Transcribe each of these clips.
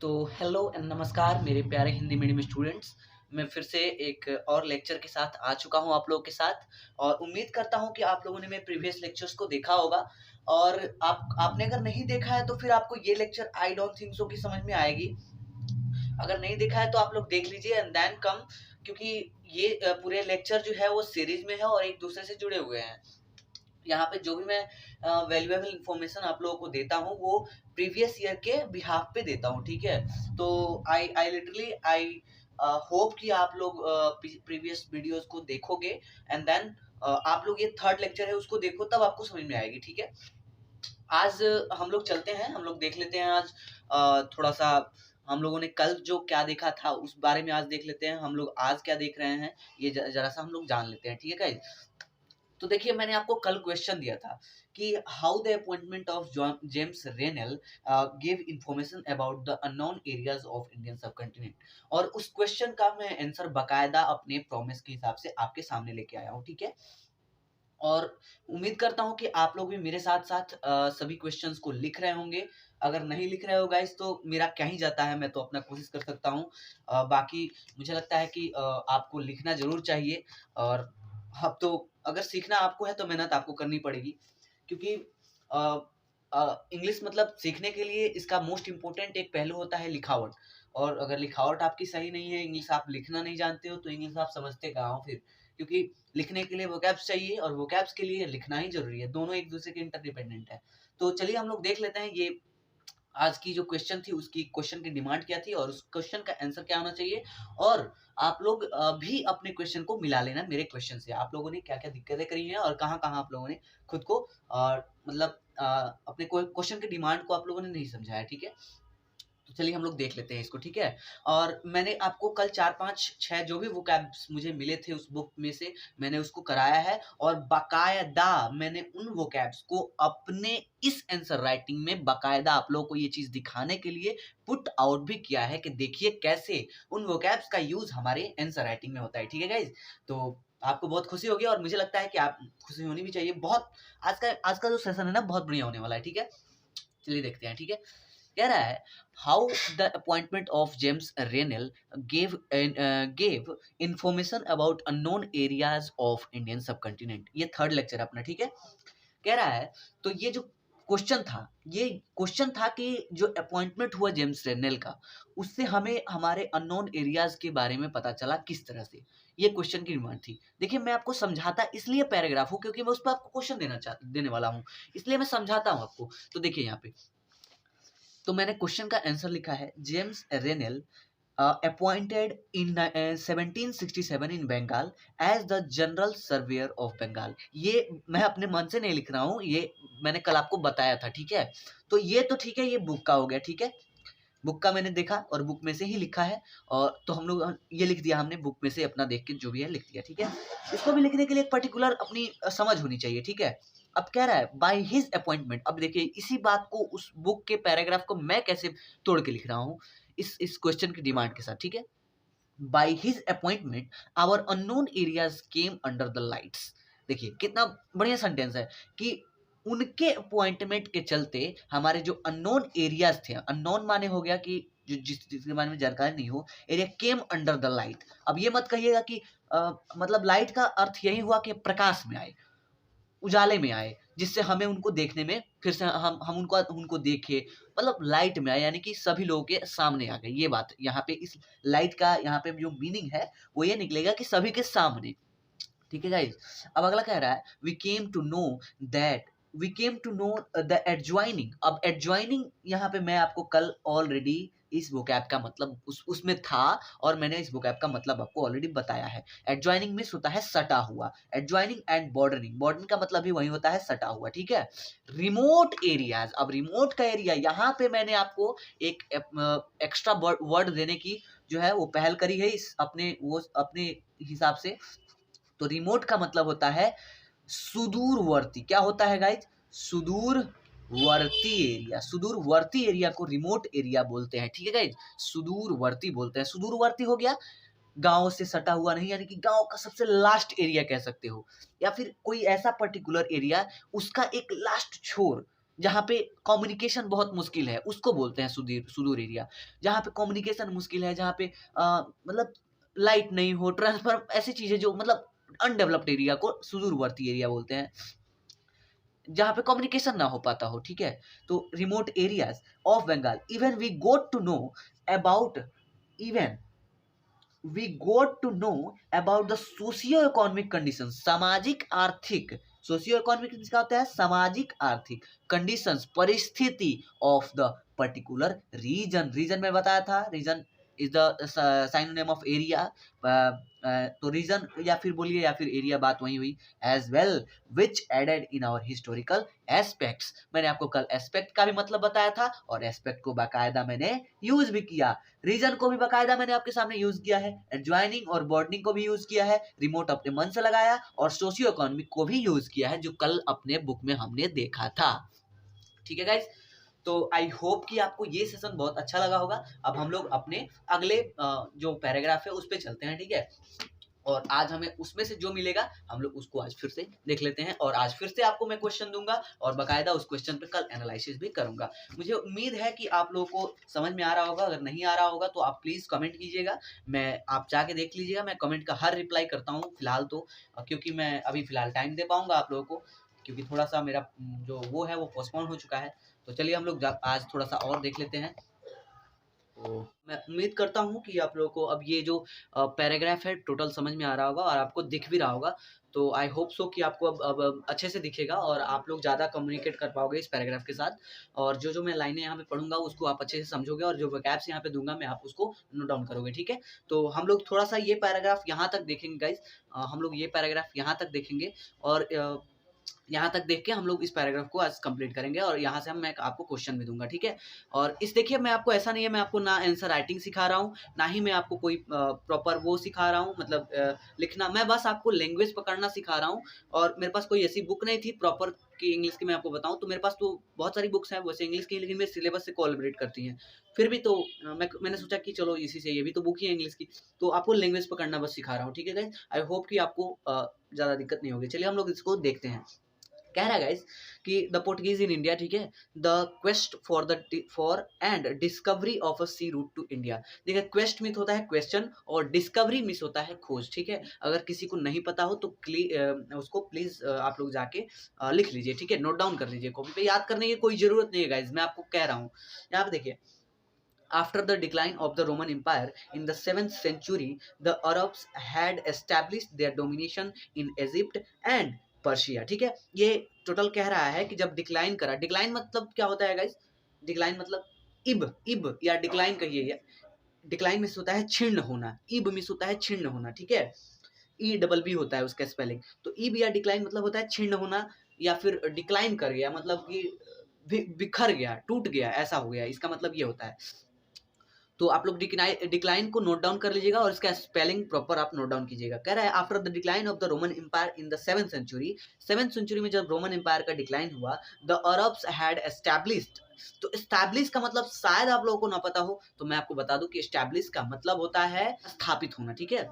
तो hello and नमस्कार मेरे प्यारे हिंदी मीडियम स्टूडेंट्स। मैं फिर से एक और लेक्चर के साथ आ चुका हूं आप लोगों के साथ और उम्मीद करता हूं कि आप लोगों ने मेरे प्रीवियस लेक्चर्स को देखा होगा। और आपने अगर नहीं देखा है तो फिर आपको ये lecture I don't think so कि समझ में आएगी। अगर नहीं देखा है तो आप लोग देख लीजिए एंड देन कम, क्योंकि ये पूरे लेक्चर जो है वो सीरीज में है और एक दूसरे से जुड़े हुए हैं। यहाँ पे जो भी मैं वैल्यूएबल इंफॉर्मेशन आप लोगों को देता हूँ वो प्रीवियस ईयर के बिहाफ पे देता हूँ, ठीक है। तो आई लिटरली आई होप कि आप लोग प्रीवियस वीडियोस को देखोगे एंड देन आप लोग ये थर्ड लेक्चर है उसको देखो, तब आपको समझ में आएगी, ठीक है। आज हम लोग चलते हैं, हम लोग देख लेते हैं आज थोड़ा सा हम लोगों ने कल जो क्या देखा था उस बारे में आज देख लेते हैं। हम लोग आज क्या देख रहे हैं ये जरा सा हम लोग जान लेते हैं, ठीक है गाइस। तो देखिए मैंने आपको कल क्वेश्चन दिया था कि how the appointment of James Rennell give information about the unknown areas of Indian subcontinent. और उस क्वेश्चन का मैं आंसर बकायदा अपने प्रॉमिस के हिसाब से आपके सामने लेके आया हूँ, ठीक है। और उम्मीद करता हूँ कि आप लोग भी मेरे साथ साथ सभी क्वेश्चंस को लिख रहे होंगे। अगर नहीं लिख रहे हो गाइस तो मेरा क्या ही जाता है, मैं तो अपना कोशिश कर सकता हूँ। बाकी मुझे लगता है कि आपको लिखना जरूर चाहिए। और अब तो अगर सीखना आपको है तो मेहनत आपको करनी पड़ेगी, क्योंकि इंग्लिश मतलब सीखने के लिए इसका मोस्ट इम्पोर्टेंट एक पहलू होता है लिखावट। और अगर लिखावट आपकी सही नहीं है, इंग्लिश आप लिखना नहीं जानते हो, तो इंग्लिश आप समझते कहाँ हो फिर। क्योंकि लिखने के लिए वोकैब्स चाहिए और वोकैब्स के लिए लिखना ही जरूरी है, दोनों एक दूसरे के इंटरडिपेंडेंट है। तो चलिए हम लोग देख लेते हैं ये आज की जो क्वेश्चन थी उसकी क्वेश्चन की डिमांड क्या थी और उस क्वेश्चन का आंसर क्या होना चाहिए। और आप लोग भी अपने क्वेश्चन को मिला लेना मेरे क्वेश्चन से, आप लोगों ने क्या क्या दिक्कतें करी हैं और कहाँ कहाँ आप लोगों ने खुद को मतलब अपने क्वेश्चन की डिमांड को आप लोगों ने नहीं समझा है, ठीक है। तो चलिए हम लोग देख लेते हैं इसको, ठीक है। और मैंने आपको कल 4 5 6 जो भी वोकैब्स मुझे मिले थे उस बुक में से मैंने उसको कराया है। और बाकायदा मैंने उन वोकैब्स को अपने इस आंसर राइटिंग में बाकायदा आप लोगों को ये चीज दिखाने के लिए पुट आउट भी किया है कि देखिए कैसे उन वोकैब्स का यूज हमारे आंसर राइटिंग में होता है, ठीक है गाइज। तो आपको बहुत खुशी होगी और मुझे लगता है कि आप खुशी होनी भी चाहिए बहुत। आज का जो सेशन है ना बहुत बढ़िया होने वाला है, ठीक है। चलिए देखते हैं, ठीक है। कह रहा है how the appointment of James Rennell gave information about unknown areas of Indian subcontinent. ये थर्ड लेक्चर अपना, ठीक है। कह रहा है तो ये जो क्वेश्चन था ये क्वेश्चन था कि जो अपॉइंटमेंट हुआ जेम्स रेनल का उससे हमें हमारे अननोन एरियाज के बारे में पता चला किस तरह से। ये क्वेश्चन की डिमांड थी। देखिए मैं आपको समझाता इसलिए पैराग्राफ हूँ क्योंकि मैं उस पर आपको क्वेश्चन देने वाला हूँ, इसलिए मैं समझाता हूँ आपको। तो देखिए यहाँ पे तो मैंने क्वेश्चन का आंसर लिखा है James रेनेल appointed in 1767 in Bengal as the general surveyor of Bengal। ये मैं अपने मन से नहीं लिख रहा हूँ, ये मैंने कल आपको बताया था, ठीक है। तो ये तो ठीक है, ये बुक का हो गया, ठीक है। बुक का मैंने देखा और बुक में से ही लिखा है। और तो हम लोग ये लिख दिया हमने, बुक में से अपना देख के जो भी है लिख दिया, ठीक है। इसको भी लिखने के लिए एक पर्टिकुलर अपनी समझ होनी चाहिए, ठीक है। अब कह रहा है बाय हिज अपॉइंटमेंट। अब देखिए इसी बात को उस बुक के पैराग्राफ को मैं कैसे तोड़ के लिख रहा हूँ इस क्वेश्चन की डिमांड के साथ, ठीक है। By his appointment our unknown areas came under the lights. देखिए कितना बढ़िया सेंटेंस है कि उनके अपॉइंटमेंट के चलते हमारे जो अननोन एरियाज थे, अननोन माने हो गया कि जो जिसके बारे में जानकारी नहीं हो, area came under the light. अब ये मत कहिएगा कि मतलब लाइट का अर्थ यही हुआ कि प्रकाश में आए, उजाले में आए, जिससे हमें उनको देखने में फिर से हम उनको उनको देखे, मतलब लाइट में आए यानी कि सभी लोगों के सामने आ गए। ये बात यहाँ पे इस लाइट का यहाँ पे जो मीनिंग है वो ये निकलेगा कि सभी के सामने, ठीक है गाइज। अब अगला कह रहा है we came to know the adjoining. अब एडजॉइनिंग यहाँ पे मैं आपको कल ऑलरेडी इस वोकैब का मतलब उसमें था और मैंने इस वोकैब का मतलब आपको ऑलरेडी बताया है। एडजॉइनिंग मींस होता है सटा हुआ, एडजॉइनिंग एंड बॉर्डरिंग, बॉर्डरिंग का मतलब भी वही होता है सटा हुआ, ठीक है। रिमोट एरियाज, अब रिमोट का एरिया यहाँ पे मैंने आपको एक एक्स्ट्रा वर्ड देने की जो है वो पहल करी है इस अपने हिसाब से। तो रिमोट का मतलब होता है सुदूरवर्ती। क्या होता है गाइज? सुदूरवर्ती एरिया। सुदूरवर्ती एरिया को रिमोट एरिया बोलते हैं, ठीक है गाइज। सुदूरवर्ती बोलते हैं। सुदूरवर्ती हो गया गांव से सटा हुआ नहीं, यानी कि गांव का सबसे लास्ट एरिया कह सकते हो, या फिर कोई ऐसा पर्टिकुलर एरिया उसका एक लास्ट छोर, जहाँ पे कम्युनिकेशन बहुत मुश्किल है उसको बोलते हैं सुदूर एरिया। जहाँ पे कम्युनिकेशन मुश्किल है, जहाँ पे मतलब लाइट नहीं हो, ट्रांसफर, ऐसी चीजें जो मतलब अनडेवलप्ड एरिया को सुदूरवर्ती एरिया बोलते हैं, जहाँ पे कम्युनिकेशन ना हो पाता हो, ठीक है। तो remote areas of Bengal, even we got to know about even we got to know about the socio economic condition, सामाजिक आर्थिक, सोशियो इकोनॉमिक क्या होता है, सामाजिक आर्थिक कंडीशंस, परिस्थिति of the particular region. Region में बताया था, region is the synonym of area, तो रीजन या फिर बोलिए या फिर एरिया, बात वही हुई। As well which added in our historical aspects, मैंने आपको कल एस्पेक्ट का भी मतलब बताया था और एस्पेक्ट को बाकायदा मैंने यूज भी किया। रीजन को भी बाकायदा मैंने आपके सामने यूज किया है, एडजॉइनिंग और बॉर्डनिंग को भी यूज किया है, रिमोट अपने मन से लगाया, और सोशियो इकोनॉमिक को भी यूज किया है जो कल अपने बुक में हमने देखा था। ठीक है गाइस, तो आई होप कि आपको ये सेशन बहुत अच्छा लगा होगा। अब हम लोग अपने अगले जो पैराग्राफ है उस पर चलते हैं, ठीक है। और आज हमें उसमें से जो मिलेगा हम लोग उसको आज फिर से देख लेते हैं, और आज फिर से आपको मैं क्वेश्चन दूंगा और बाकायदा उस क्वेश्चन पे कल एनालिसिस भी करूंगा। मुझे उम्मीद है कि आप लोगों को समझ में आ रहा होगा, अगर नहीं आ रहा होगा तो आप प्लीज कमेंट कीजिएगा, मैं आप जाके देख लीजिएगा, मैं कमेंट का हर रिप्लाई करता हूँ फिलहाल तो, क्योंकि मैं अभी फिलहाल टाइम दे पाऊंगा आप लोगों को, क्योंकि थोड़ा सा मेरा जो वो है वो पोस्टपोन हो चुका है। तो चलिए हम लोग आज थोड़ा सा और देख लेते हैं। तो मैं उम्मीद करता हूँ कि आप लोगों को अब ये जो पैराग्राफ है टोटल समझ में आ रहा होगा और आपको दिख भी रहा होगा। तो आई होप सो कि आपको अब अच्छे से दिखेगा और आप लोग ज़्यादा कम्युनिकेट कर पाओगे इस पैराग्राफ के साथ, और जो मैं लाइनें यहाँ पे पढ़ूंगा उसको आप अच्छे से समझोगे, और जो वोकैब्स यहाँ पे दूंगा मैं आप उसको नोट डाउन करोगे, ठीक है। तो हम लोग थोड़ा सा ये पैराग्राफ यहाँ तक देखेंगे गाइज, हम लोग ये पैराग्राफ यहाँ तक देखेंगे, और यहाँ तक देख के हम लोग इस पैराग्राफ को आज कंप्लीट करेंगे, और यहाँ से मैं आपको क्वेश्चन भी दूंगा, ठीक है। और इस देखिए मैं आपको ऐसा नहीं है, मैं आपको ना आंसर राइटिंग सिखा रहा हूँ, ना ही मैं आपको कोई प्रॉपर वो सिखा रहा हूँ, मतलब लिखना, मैं बस आपको लैंग्वेज पकड़ना सिखा रहा हूँ। और मेरे पास कोई ऐसी बुक नहीं थी प्रॉपर कि इंग्लिश की मैं आपको बताऊं, तो मेरे पास तो बहुत सारी बुक्स हैं वैसे इंग्लिश की, लेकिन मेरे सिलेबस से कोलैबोरेट करती हैं, फिर भी तो मैंने सोचा कि चलो इसी से, ये भी तो बुक ही है इंग्लिश की, तो आपको लैंग्वेज पकड़ना बस सिखा रहा हूँ, ठीक है गाइस। आई होप कि आपको ज़्यादा दिक्कत नहीं होगी। चलिए हम लोग इसको देखते हैं। कह रहा है गाइस कि द पोर्टुगीज इन इंडिया, ठीक है, the quest for and discovery of a sea route to India. देखिए क्वेस्ट मिस होता है क्वेश्चन, और डिस्कवरी मिस होता है खोज, ठीक है। अगर किसी को नहीं पता हो तो उसको प्लीज आप लोग जाके लिख लीजिए, ठीक है, नोट डाउन कर लीजिए कॉपी पे, याद करने की कोई जरूरत नहीं है गाइज, मैं आपको कह रहा हूँ। यहाँ पे देखिए, after the decline of the Roman Empire in the 7th century, the Arabs had established their domination in Egypt and Persia, ठीक है। ये टोटल कह रहा है कि जब डिक्लाइन करा, डिक्लाइन मतलब क्या होता है गाइस, डिक्लाइन मतलब इब या डिक्लाइन कहिए, डिक्लाइन मिस होता है छिन्न होना, इब मिस होता है छिन्न होना, ठीक है, ई डबल बी होता है उसका स्पेलिंग। तो इब या डिक्लाइन मतलब होता है छिन्न होना, या फिर डिक्लाइन कर गया मतलब कि बिखर गया, टूट गया, ऐसा हो गया, इसका मतलब ये होता है। तो आप लोग डिक्लाइन को नोट डाउन कर लीजिएगा और इसका स्पेलिंग प्रॉपर आप नोट डाउन कीजिएगा। कह रहा है after the decline of the Roman empire in the 7th century, 7th century में जब रोमन एम्पायर का डिक्लाइन हुआ, द अरब्स हैड एस्टैब्लिश्ड, तो एस्टैब्लिश का मतलब शायद आप लोगों को ना पता हो, तो मैं आपको बता दूं कि एस्टैब्लिश का मतलब होता है स्थापित होना, ठीक है।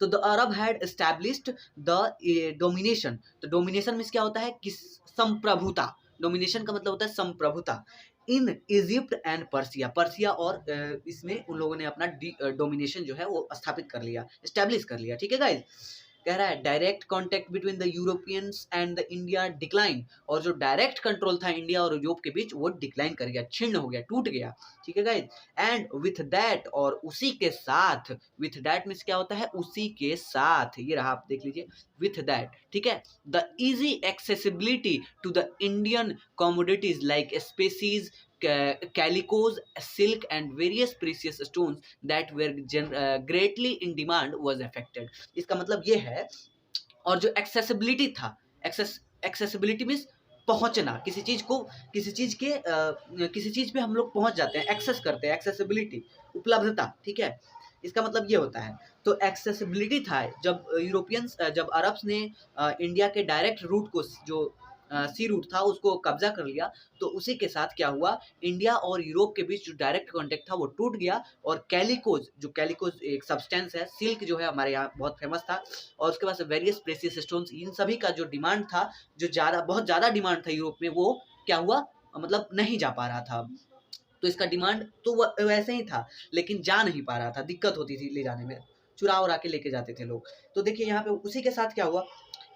तो the Arab had established the domination, तो डोमिनेशन मींस क्या होता है कि संप्रभुता, डोमिनेशन का मतलब होता है संप्रभुता, in Egypt and Persia, Persia और इसमें उन लोगों ने अपना डोमिनेशन जो है वो स्थापित कर लिया, एस्टैब्लिश कर लिया, ठीक है गाइस। कह रहा है direct contact between the Europeans and the India decline, और जो डायरेक्ट कंट्रोल था इंडिया और यूरोप के बीच वो डिक्लाइन कर गया, छिन्न हो गया, टूट गया, ठीक है गाइस। एंड विथ दैट, और उसी के साथ, विथ दैट मीन्स क्या होता है, उसी के साथ, ये रहा आप देख लीजिए, विथ दैट, ठीक है, the easy accessibility to the Indian commodities like spices, calicos, silk and various precious stones that were greatly in demand was affected। इसका मतलब ये है, और जो एक्सेसिबिलिटी था, एक्सेसिबिलिटी मीन्स पहुंचना, किसी चीज को, किसी चीज के किसी चीज पे हम लोग पहुंच जाते हैं, एक्सेस करते हैं, एक्सेसिबिलिटी उपलब्धता, ठीक है, इसका मतलब ये होता है। तो एक्सेसिबिलिटी था जब यूरोपियंस, जब अरब्स ने इंडिया के डायरेक्ट रूट को, जो सी रूट था उसको कब्जा कर लिया, तो उसी के साथ क्या हुआ, इंडिया और यूरोप के बीच जो डायरेक्ट कांटेक्ट था वो टूट गया, और कैलिकोज, जो कैलिकोज एक सब्सटेंस है, सिल्क जो है हमारे यहाँ बहुत फेमस था, और उसके बाद वेरियस प्रेशियस स्टोन्स, इन सभी का जो डिमांड था, जो ज़्यादा, बहुत ज़्यादा डिमांड था यूरोप में, वो क्या हुआ, मतलब नहीं जा पा रहा था। तो इसका डिमांड तो वैसे ही था, लेकिन जा नहीं पा रहा था, दिक्कत होती थी ले जाने में, चुरा के लेके जाते थे लोग। तो देखिए यहाँ पे उसी के साथ क्या हुआ,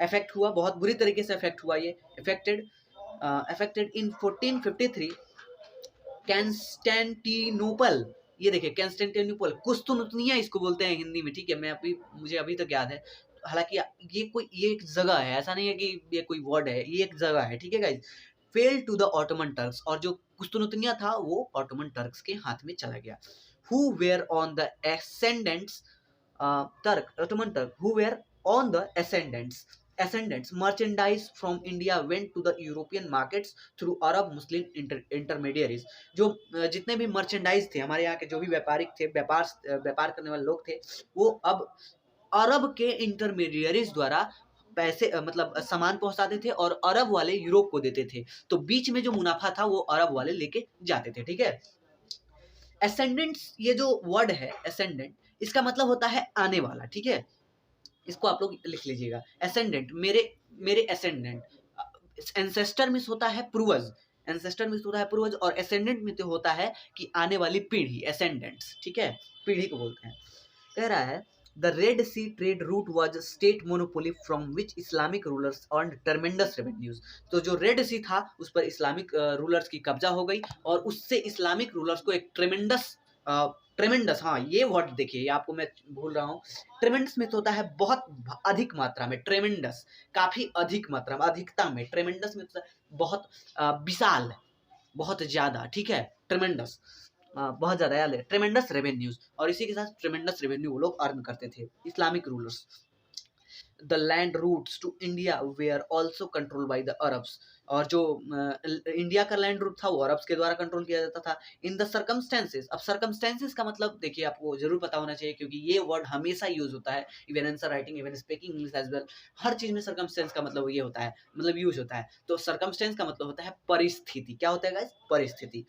इफेक्ट हुआ, बहुत बुरी तरीके से इफेक्ट हुआ ये। इफेक्टेड इन 1453 कैंस्टेंटिनोपल। ये देखिए कैंस्टेंटिनोपल, कुस्तुनतनिया इसको बोलते हैं हिंदी में, ठीक है, मुझे अभी तक याद है। हालांकि ये एक जगह है, ऐसा नहीं है कि ये कोई वर्ड है, ये एक जगह है, ठीक है guys. Fell to the Ottoman Turks, और जो कुस्तुनतनिया था वो ऑटोमन टर्क्स के हाथ में चला गया। Who were on the ascendants, Ottoman Turk, who were on the ascendants. Merchandise from India went to the European markets through Arab Muslim intermediaries. जो जितने भी मर्चेंडाइज थे हमारे यहाँ के, जो भी व्यापारिक थे, व्यापार करने वाले लोग थे, वो अब अरब के इंटरमीडियरीज द्वारा पैसे मतलब सामान पहुंचाते थे, और अरब वाले यूरोप को देते थे। तो बीच में जो मुनाफा था वो अरब वाले लेके जाते थे, ठीक है। एसेंडेंट्स, ये जो वर्ड है एसेंडेंट, इसका मतलब होता है आने वाला, ठीक है। इसको आप लोग लिख लीजिएगा, एसेंडेंट, मेरे एसेंडेंट। एंसेस्टर मीन्स होता है पूर्वज, और एसेंडेंट में तो होता है कि आने वाली पीढ़ी, एसेंडेंट्स, ठीक है, पीढ़ी को बोलते हैं। कह रहा है the red sea trade route was state monopoly from which Islamic rulers earned tremendous revenues. तो जो रेड सी था उस पर इस्लामिक रूलर्स की कब्जा हो गई, और उससे इस्लामिक रूलर्स को एक ट्रेमेंडस, हाँ ये वर्ड देखिए, आपको मैं भूल रहा हूँ। ट्रेमेंडस में तो होता है बहुत अधिक मात्रा में, ट्रेमेंडस काफी अधिक मात्रा में, अधिकता में, ट्रेमेंडस में तो बहुत विशाल, बहुत ज्यादा, ठीक है, ट्रेमेंडस, बहुत ज्यादा याद है, ट्रेमेंडस रेवेन्यूज, और इसी के साथ ट्रेमेंडस रेवेन्यू वो लोग अर्न करते थे, Islamic rulers. The land routes to India were also control by the Arabs, और जो इंडिया का लैंड रूट था वो अरब्स के द्वारा कंट्रोल किया जाता था। इन द सर्कमस्टेंसेस, अब सर्कमस्टेंसेस का मतलब देखिए आपको जरूर पता होना चाहिए, क्योंकि ये वर्ड हमेशा यूज होता है, even answer writing, even speaking English as well, हर चीज में सर्कमस्टेंस का मतलब ये होता है, मतलब यूज होता है। तो सर्कमस्टेंस का मतलब होता है परिस्थिति, क्या होता है गाइस, परिस्थिति।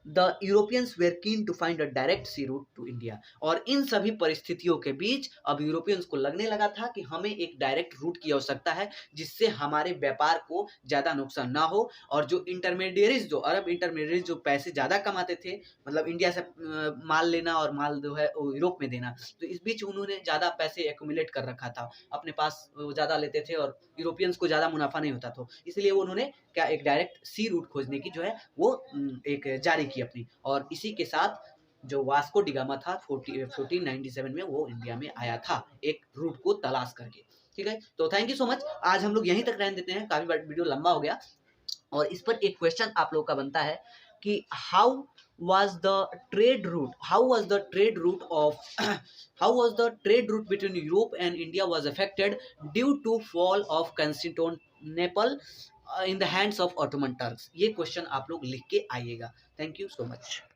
The Europeans were keen to find a direct sea route to India, और इन सभी परिस्थितियों के बीच अब यूरोपियंस को लगने लगा था कि हमें एक डायरेक्ट रूट की आवश्यकता है, जिससे हमारे व्यापार को ज्यादा नुकसान ना हो, और जो इंटरमीडियरीज, जो अरब इंटरमीडियरीज जो पैसे ज्यादा कमाते थे, मतलब इंडिया से माल लेना और माल जो है वो यूरोप में देना, तो इस बीच उन्होंने ज्यादा पैसे एक्यूमुलेट कर रखा था अपने पास, ज्यादा लेते थे और यूरोपियंस को ज्यादा मुनाफा नहीं होता था, इसलिए उन्होंने क्या एक डायरेक्ट सी रूट खोजने की जो है वो एक जारी की अपनी, और इसी के साथ जो वास्को डिगामा था 1497 में वो इंडिया में आया था, एक रूट को तलाश करके, ठीक है। तो थैंक यू सो मच, आज हम लोग यहीं तक रहने देते हैं, काफी वीडियो लंबा हो गया, और इस पर एक क्वेश्चन आप लोगों का बनता है कि how was the trade route between Europe and India was affected due to fall of Constantinople in the hands of Ottoman Turks। ये क्वेश्चन आप लोग लिख के आइएगा। Thank you so much.